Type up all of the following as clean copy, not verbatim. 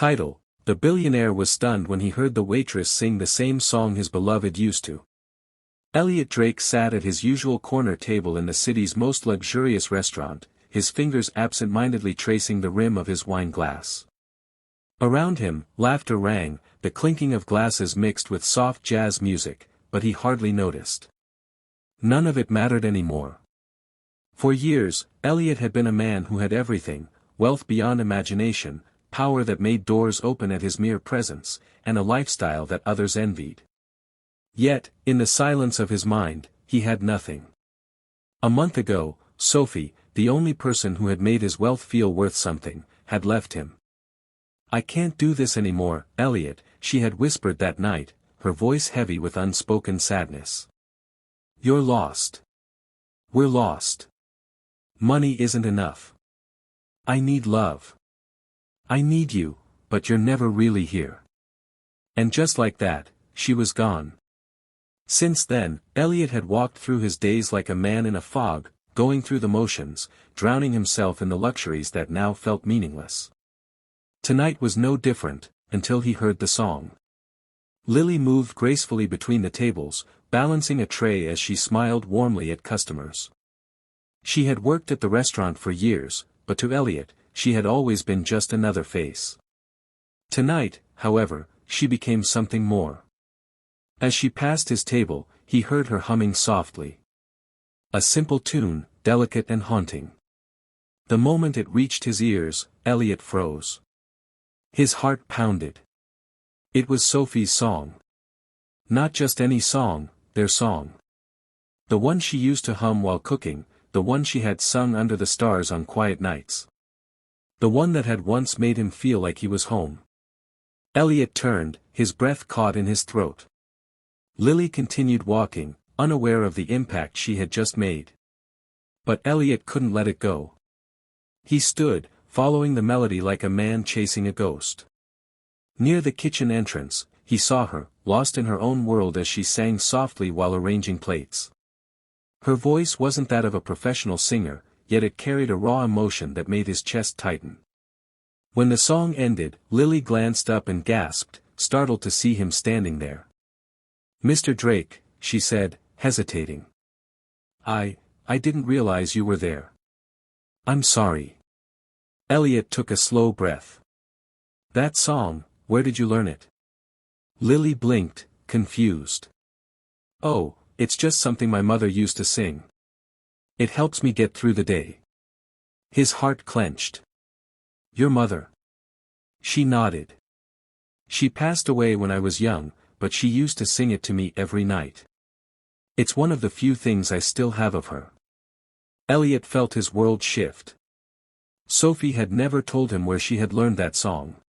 Title: The Billionaire was stunned when he heard the waitress sing the same song his beloved used to. Elliot Drake sat at his usual corner table in the city's most luxurious restaurant, his fingers absent-mindedly tracing the rim of his wine glass. Around him, laughter rang, the clinking of glasses mixed with soft jazz music, but he hardly noticed. None of it mattered anymore. For years, Elliot had been a man who had everything: wealth beyond imagination, power that made doors open at his mere presence, and a lifestyle that others envied. Yet, in the silence of his mind, he had nothing. A month ago, Sophie, the only person who had made his wealth feel worth something, had left him. "I can't do this anymore, Elliot," she had whispered that night, her voice heavy with unspoken sadness. "You're lost. We're lost. Money isn't enough. I need love. I need you, but you're never really here." And just like that, she was gone. Since then, Elliot had walked through his days like a man in a fog, going through the motions, drowning himself in the luxuries that now felt meaningless. Tonight was no different, until he heard the song. Lily moved gracefully between the tables, balancing a tray as she smiled warmly at customers. She had worked at the restaurant for years, but to Elliot, she had always been just another face. Tonight, however, she became something more. As she passed his table, he heard her humming softly. A simple tune, delicate and haunting. The moment it reached his ears, Elliot froze. His heart pounded. It was Sophie's song. Not just any song, their song. The one she used to hum while cooking, the one she had sung under the stars on quiet nights. The one that had once made him feel like he was home. Elliot turned, his breath caught in his throat. Lily continued walking, unaware of the impact she had just made. But Elliot couldn't let it go. He stood, following the melody like a man chasing a ghost. Near the kitchen entrance, he saw her, lost in her own world as she sang softly while arranging plates. Her voice wasn't that of a professional singer, yet it carried a raw emotion that made his chest tighten. When the song ended, Lily glanced up and gasped, startled to see him standing there. "Mr. Drake," she said, hesitating. I didn't realize you were there. I'm sorry." Elliot took a slow breath. "That song, where did you learn it?" Lily blinked, confused. "Oh, it's just something my mother used to sing. It helps me get through the day." His heart clenched. "Your mother?" She nodded. "She passed away when I was young, but she used to sing it to me every night. It's one of the few things I still have of her." Elliot felt his world shift. Sophie had never told him where she had learned that song.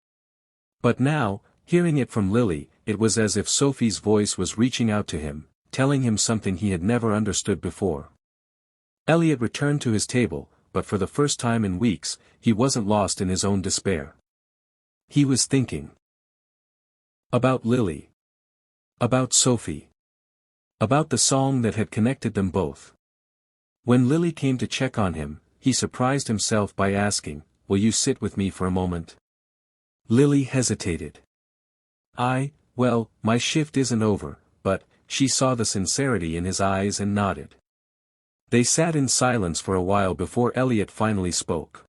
But now, hearing it from Lily, it was as if Sophie's voice was reaching out to him, telling him something he had never understood before. Elliot returned to his table, but for the first time in weeks, he wasn't lost in his own despair. He was thinking about Lily. About Sophie. About the song that had connected them both. When Lily came to check on him, he surprised himself by asking, "Will you sit with me for a moment?" Lily hesitated. Well, my shift isn't over," but, she saw the sincerity in his eyes and nodded. They sat in silence for a while before Elliot finally spoke.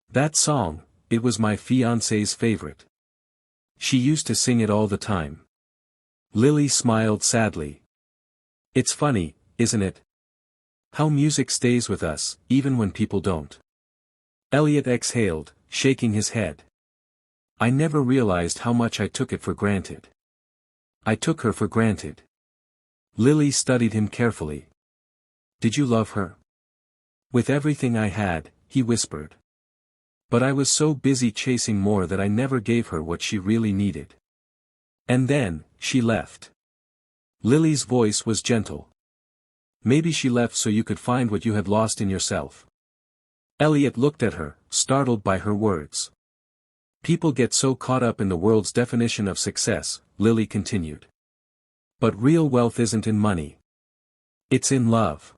"That song, it was my fiancée's favorite. She used to sing it all the time." Lily smiled sadly. "It's funny, isn't it? How music stays with us, even when people don't." Elliot exhaled, shaking his head. "I never realized how much I took it for granted." "I took her for granted." Lily studied him carefully. "Did you love her?" "With everything I had," he whispered. "But I was so busy chasing more that I never gave her what she really needed. And then, she left." Lily's voice was gentle. "Maybe she left so you could find what you had lost in yourself." Elliot looked at her, startled by her words. "People get so caught up in the world's definition of success," Lily continued. "But real wealth isn't in money. It's in love.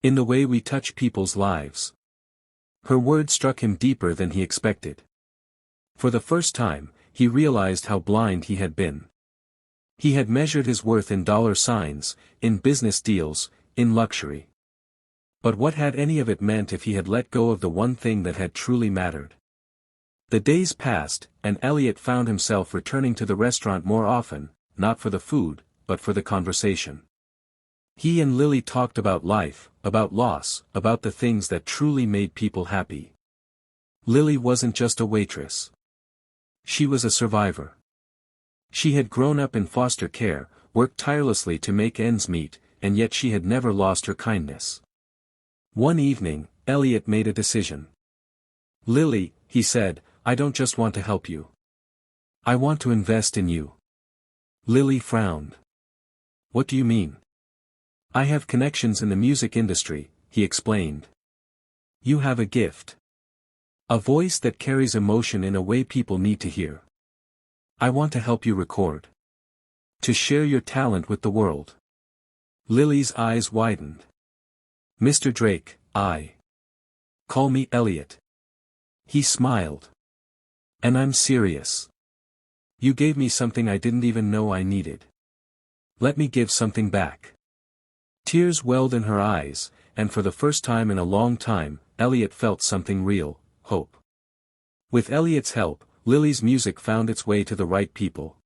In the way we touch people's lives." Her words struck him deeper than he expected. For the first time, he realized how blind he had been. He had measured his worth in dollar signs, in business deals, in luxury. But what had any of it meant if he had let go of the one thing that had truly mattered? The days passed, and Elliot found himself returning to the restaurant more often, not for the food, but for the conversation. He and Lily talked about life, about loss, about the things that truly made people happy. Lily wasn't just a waitress. She was a survivor. She had grown up in foster care, worked tirelessly to make ends meet, and yet she had never lost her kindness. One evening, Elliot made a decision. "Lily," he said, "I don't just want to help you. I want to invest in you." Lily frowned. "What do you mean?" "I have connections in the music industry," he explained. "You have a gift. A voice that carries emotion in a way people need to hear. I want to help you record. To share your talent with the world." Lily's eyes widened. "Mr. Drake, call me Elliot." He smiled. "And I'm serious. You gave me something I didn't even know I needed. Let me give something back." Tears welled in her eyes, and for the first time in a long time, Elliot felt something real, hope. With Elliot's help, Lily's music found its way to the right people.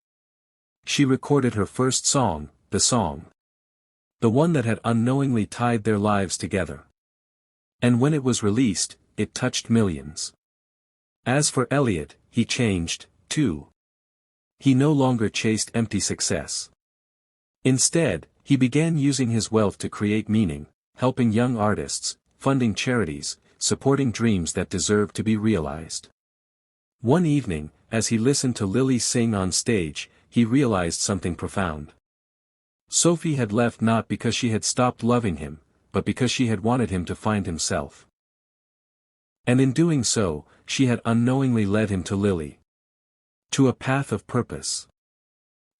She recorded her first song, the one that had unknowingly tied their lives together. And when it was released, it touched millions. As for Elliot, he changed, too. He no longer chased empty success. Instead, he began using his wealth to create meaning, helping young artists, funding charities, supporting dreams that deserve to be realized. One evening, as he listened to Lily sing on stage, he realized something profound. Sophie had left not because she had stopped loving him, but because she had wanted him to find himself. And in doing so, she had unknowingly led him to Lily. To a path of purpose.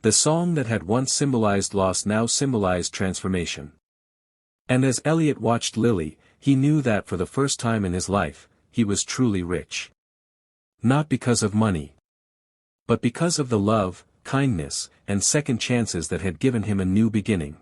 The song that had once symbolized loss now symbolized transformation. And as Elliot watched Lily, he knew that for the first time in his life, he was truly rich. Not because of money, but because of the love, kindness, and second chances that had given him a new beginning.